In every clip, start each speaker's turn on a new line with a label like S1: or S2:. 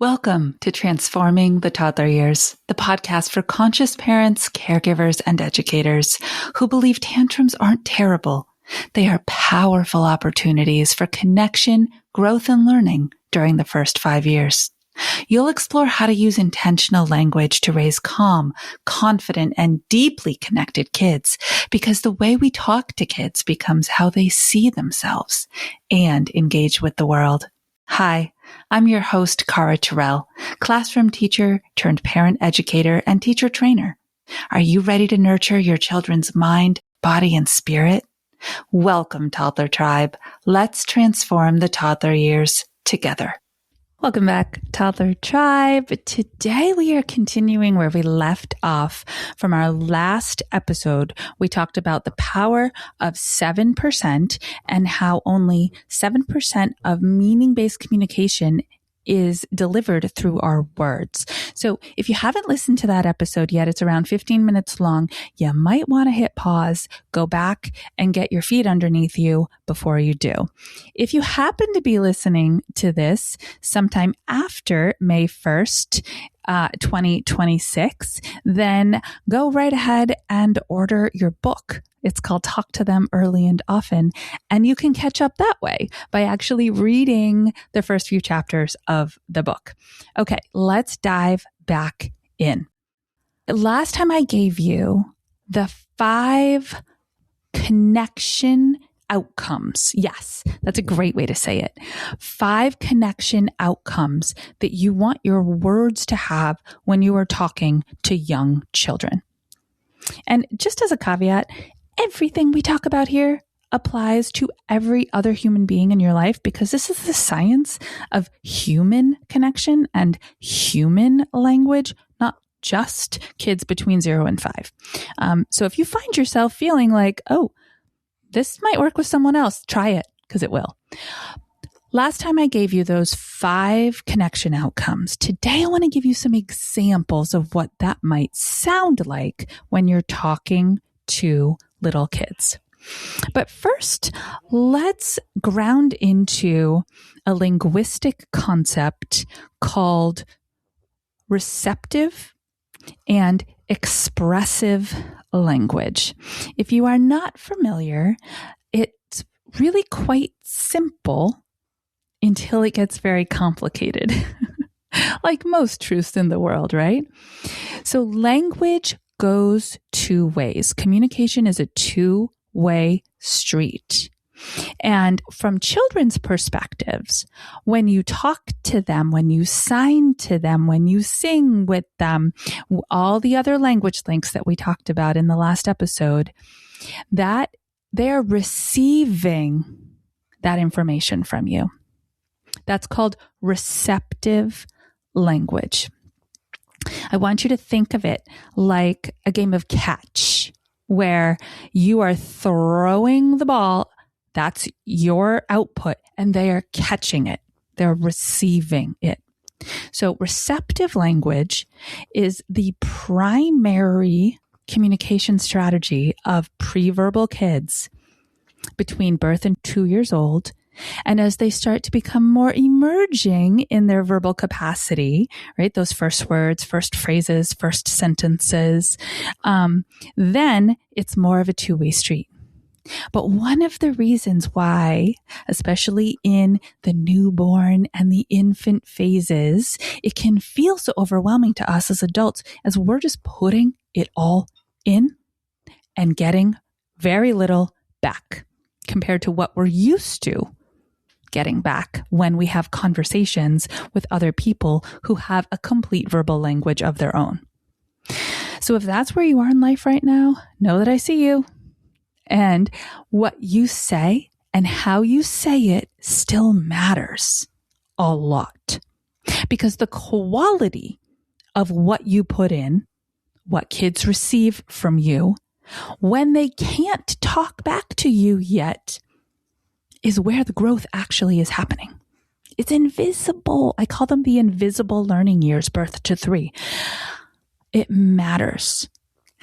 S1: Welcome to Transforming the Toddler Years, the podcast for conscious parents, caregivers, and educators who believe tantrums aren't terrible. They are powerful opportunities for connection, growth, and learning during the first 5 years. You'll explore how to use intentional language to raise calm, confident, and deeply connected kids, because the way we talk to kids becomes how they see themselves and engage with the world. Hi, I'm your host, Cara, classroom teacher turned parent educator and teacher trainer. Are you ready to nurture your children's mind, body, and spirit? Welcome, Toddler Tribe. Let's transform the toddler years together. Welcome back, Toddler Tribe. Today we are continuing where we left off from our last episode. We talked about the power of 7% and how only 7% of meaning-based communication is delivered through our words. So if you haven't listened to that episode yet, it's around 15 minutes long. You might want to hit pause, go back and get your feet underneath you before you do. If you happen to be listening to this sometime after May 1st, 2026, then go right ahead and order your book. It's called Talk to Them Early and Often, and you can catch up that way by actually reading the first few chapters of the book. Okay, let's dive back in. Last time I gave you the 5 connection outcomes. Yes, that's a great way to say it. 5 connection outcomes that you want your words to have when you are talking to young children. And just as a caveat, everything we talk about here applies to every other human being in your life, because this is the science of human connection and human language, not just kids between 0 and 5. So if you find yourself feeling like, oh, this might work with someone else, try it, because it will. Last time I gave you those 5 connection outcomes. Today I want to give you some examples of what that might sound like when you're talking to little kids. But first, let's ground into a linguistic concept called receptive and expressive language. If you are not familiar, it's really quite simple until it gets very complicated, like most truths in the world, right? So language goes 2 ways. Communication is a 2-way street. And from children's perspectives, when you talk to them, when you sign to them, when you sing with them, all the other language links that we talked about in the last episode, that they're receiving that information from you. That's called receptive language. I want you to think of it like a game of catch, where you are throwing the ball. That's your output, and they are catching it. They're receiving it. So receptive language is the primary communication strategy of preverbal kids between birth and 2 years old. And as they start to become more emerging in their verbal capacity, right? Those first words, first phrases, first sentences, then it's more of a 2-way street. But one of the reasons why, especially in the newborn and the infant phases, it can feel so overwhelming to us as adults, as we're just putting it all in and getting very little back compared to what we're used to getting back when we have conversations with other people who have a complete verbal language of their own. So if that's where you are in life right now, know that I see you. And what you say and how you say it still matters a lot, because the quality of what you put in, what kids receive from you, when they can't talk back to you yet, is where the growth actually is happening. It's invisible. I call them the invisible learning years, birth to 3. It matters.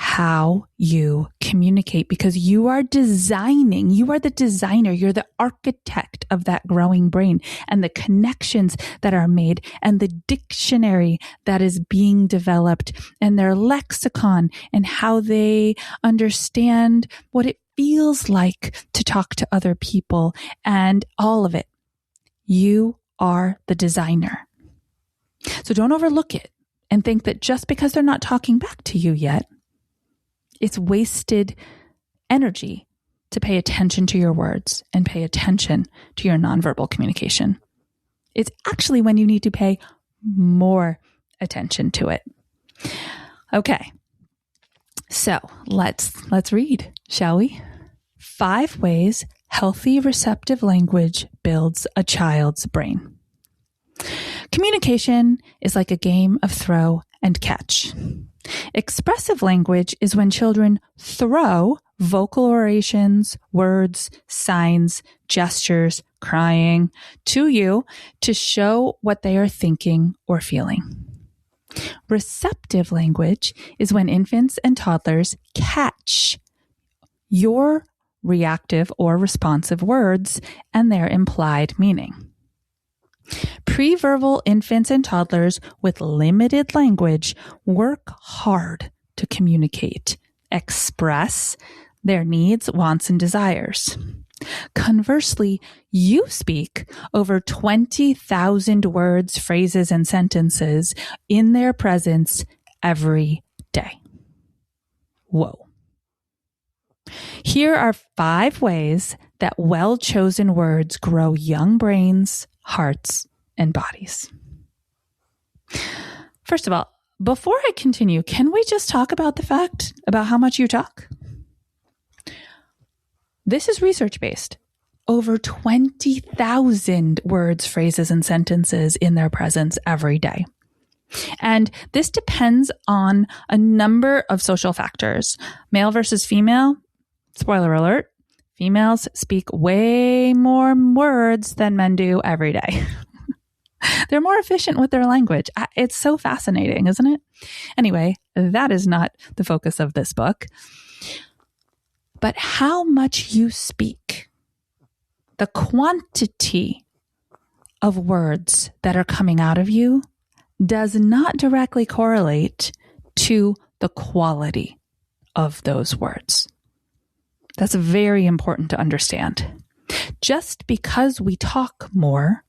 S1: how you communicate, because you are designing, you are the designer, you're the architect of that growing brain and the connections that are made and the dictionary that is being developed and their lexicon and how they understand what it feels like to talk to other people and all of it. You are the designer. So don't overlook it and think that just because they're not talking back to you yet, it's wasted energy to pay attention to your words and pay attention to your nonverbal communication. It's actually when you need to pay more attention to it. Okay. So let's read, shall we? 5 ways healthy receptive language builds a child's brain. Communication is like a game of throw and catch. Expressive language is when children throw vocal orations, words, signs, gestures, crying to you to show what they are thinking or feeling. Receptive language is when infants and toddlers catch your reactive or responsive words and their implied meaning. Pre-verbal infants and toddlers with limited language work hard to communicate, express their needs, wants, and desires. Conversely, you speak over 20,000 words, phrases, and sentences in their presence every day. Whoa. Here are 5 ways that well-chosen words grow young brains, hearts, and bodies. First of all, before I continue, can we just talk about the fact about how much you talk? This is research-based. Over 20,000 words, phrases, and sentences in their presence every day. And this depends on a number of social factors. Male versus female, spoiler alert, females speak way more words than men do every day. They're more efficient with their language. It's so fascinating, isn't it? Anyway, that is not the focus of this book. But how much you speak, the quantity of words that are coming out of you does not directly correlate to the quality of those words. That's very important to understand. Just because we talk more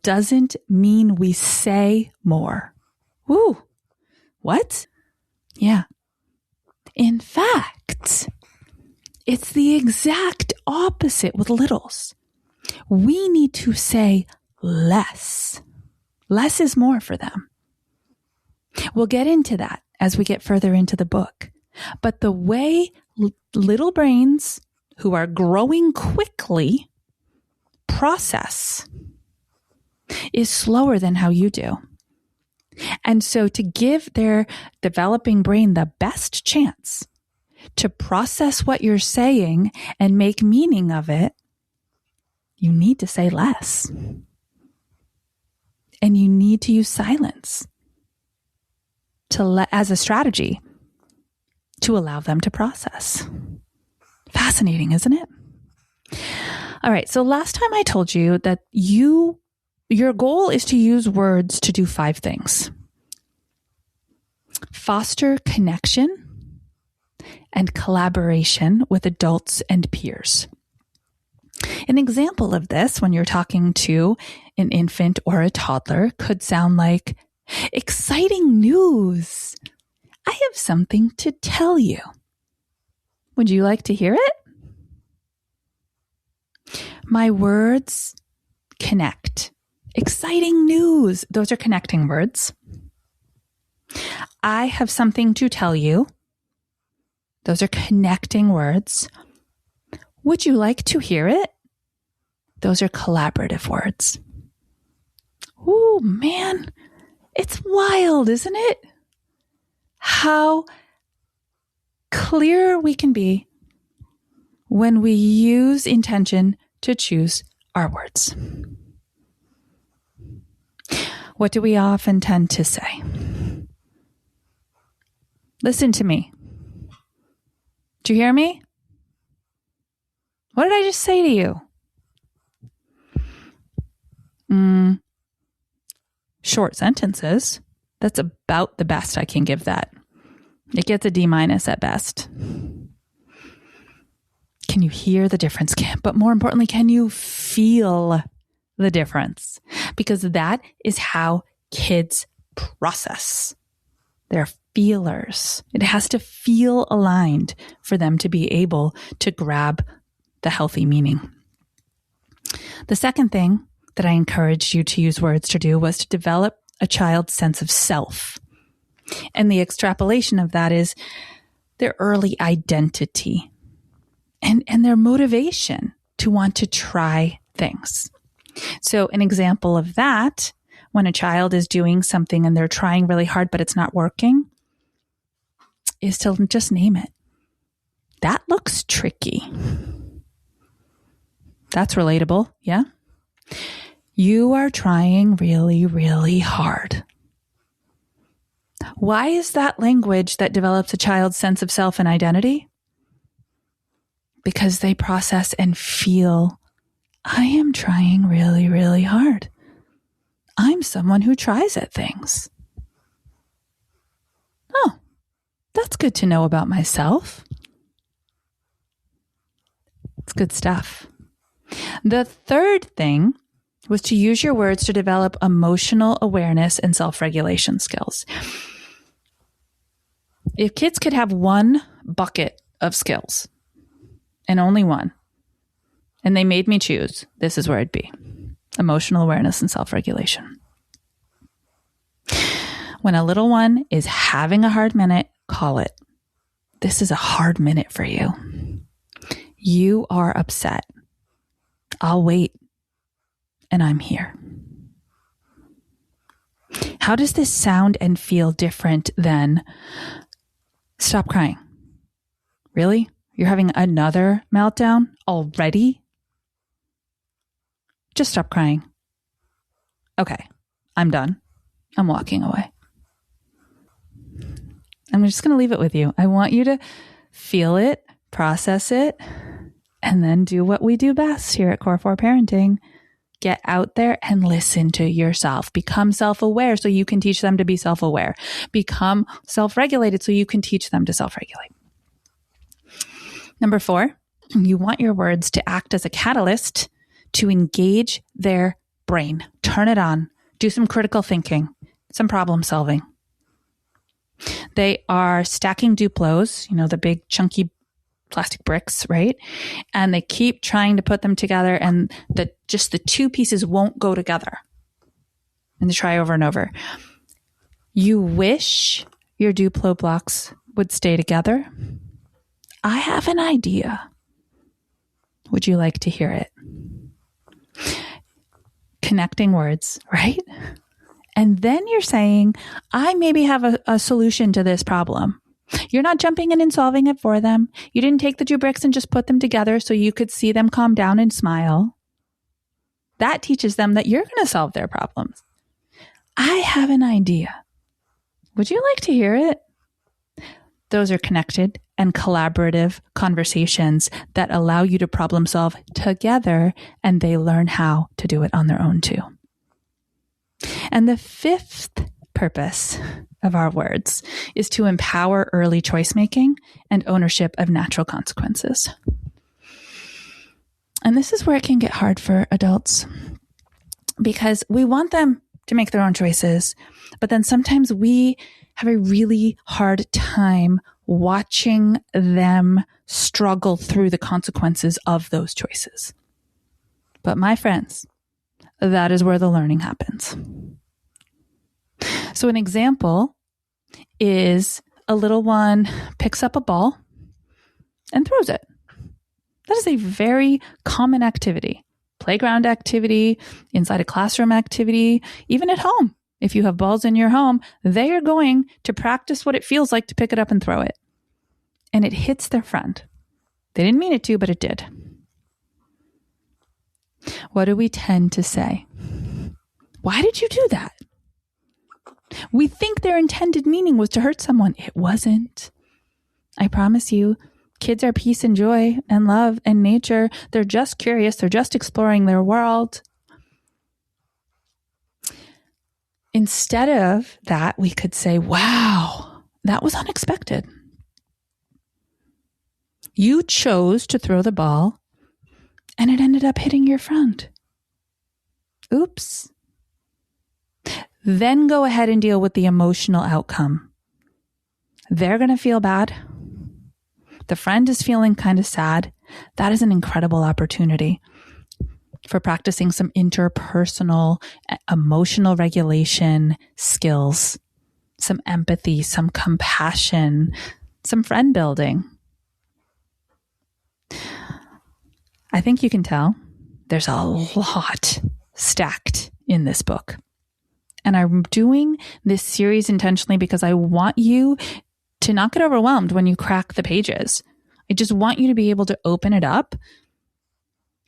S1: doesn't mean we say more. Woo! What? Yeah. In fact, it's the exact opposite with littles. We need to say less. Less is more for them. We'll get into that as we get further into the book. But the way little brains who are growing quickly process is slower than how you do. And so to give their developing brain the best chance to process what you're saying and make meaning of it, you need to say less. And you need to use silence as a strategy to allow them to process. Fascinating, isn't it? All right. So last time I told you that your goal is to use words to do 5 things. Foster connection and collaboration with adults and peers. An example of this when you're talking to an infant or a toddler could sound like, exciting news. I have something to tell you. Would you like to hear it? My words connect. Exciting news. Those are connecting words. I have something to tell you. Those are connecting words. Would you like to hear it? Those are collaborative words. Ooh, man, it's wild, isn't it? How clear we can be when we use intention to choose our words. What do we often tend to say? Listen to me. Do you hear me? What did I just say to you? Short sentences. That's about the best I can give that. It gets a D- at best. Can you hear the difference? But more importantly, can you feel the difference? Because that is how kids process. They're feelers. It has to feel aligned for them to be able to grab the healthy meaning. The second thing that I encouraged you to use words to do was to develop a child's sense of self. And the extrapolation of that is their early identity and their motivation to want to try things. So an example of that, when a child is doing something and they're trying really hard, but it's not working, is to just name it. That looks tricky. That's relatable, yeah? You are trying really, really hard. Why is that language that develops a child's sense of self and identity? Because they process and feel, I am trying really, really hard. I'm someone who tries at things. Oh, that's good to know about myself. It's good stuff. The third thing was to use your words to develop emotional awareness and self-regulation skills. If kids could have one bucket of skills, and only one, and they made me choose, this is where it'd be. Emotional awareness and self-regulation. When a little one is having a hard minute, call it. This is a hard minute for you. You are upset. I'll wait. And I'm here. How does this sound and feel different than stop crying? Really? You're having another meltdown already? Just stop crying. Okay, I'm done. I'm walking away. I'm just going to leave it with you. I want you to feel it, process it, and then do what we do best here at Core 4 Parenting. Get out there and listen to yourself. Become self-aware so you can teach them to be self-aware. Become self-regulated so you can teach them to self-regulate. Number 4, you want your words to act as a catalyst to engage their brain. Turn it on. Do some critical thinking, some problem solving. They are stacking Duplos, the big chunky plastic bricks, right? And they keep trying to put them together and the two pieces won't go together. And they try over and over. You wish your Duplo blocks would stay together. I have an idea. Would you like to hear it? Connecting words, right? And then you're saying, I maybe have a solution to this problem. You're not jumping in and solving it for them. You didn't take the 2 bricks and just put them together so you could see them calm down and smile. That teaches them that you're going to solve their problems. I have an idea. Would you like to hear it? Those are connected and collaborative conversations that allow you to problem solve together, and they learn how to do it on their own too. And the 5th purpose of our words is to empower early choice making and ownership of natural consequences. And this is where it can get hard for adults because we want them to make their own choices, but then sometimes we have a really hard time watching them struggle through the consequences of those choices. But my friends, that is where the learning happens. So an example is a little one picks up a ball and throws it. That is a very common activity. Playground activity, inside a classroom activity, even at home. If you have balls in your home, they are going to practice what it feels like to pick it up and throw it. And it hits their friend. They didn't mean it to, but it did. What do we tend to say? Why did you do that? We think their intended meaning was to hurt someone. It wasn't. I promise you, kids are peace and joy and love and nature. They're just curious. They're just exploring their world. Instead of that, we could say, wow, that was unexpected. You chose to throw the ball and it ended up hitting your friend. Oops. Then go ahead and deal with the emotional outcome. They're going to feel bad. The friend is feeling kind of sad. That is an incredible opportunity for practicing some interpersonal, emotional regulation skills, some empathy, some compassion, some friend building. I think you can tell there's a lot stacked in this book. And I'm doing this series intentionally because I want you to not get overwhelmed when you crack the pages. I just want you to be able to open it up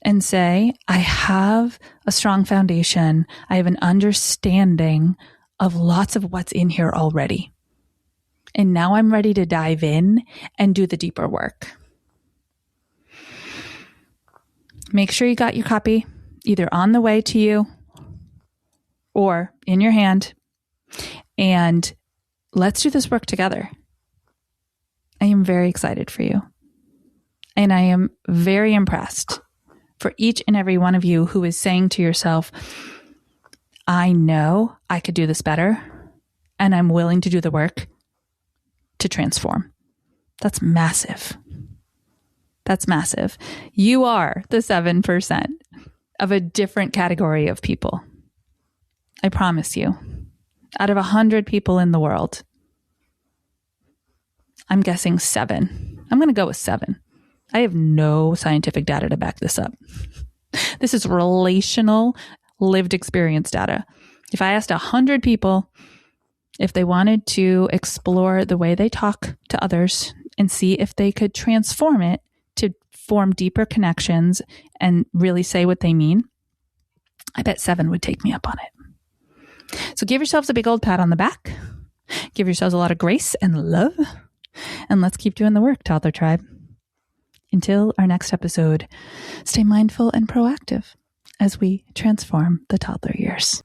S1: and say, I have a strong foundation. I have an understanding of lots of what's in here already. And now I'm ready to dive in and do the deeper work. Make sure you got your copy either on the way to you or in your hand. And let's do this work together. I am very excited for you. And I am very impressed for each and every one of you who is saying to yourself, I know I could do this better, and I'm willing to do the work to transform. That's massive. That's massive. You are the 7% of a different category of people. I promise you. Out of 100 people in the world, I'm guessing 7. I'm going to go with 7. I have no scientific data to back this up. This is relational, lived experience data. If I asked 100 people if they wanted to explore the way they talk to others and see if they could transform it to form deeper connections and really say what they mean, I bet 7 would take me up on it. So give yourselves a big old pat on the back. Give yourselves a lot of grace and love. And let's keep doing the work, Toddler Tribe. Until our next episode, stay mindful and proactive as we transform the toddler years.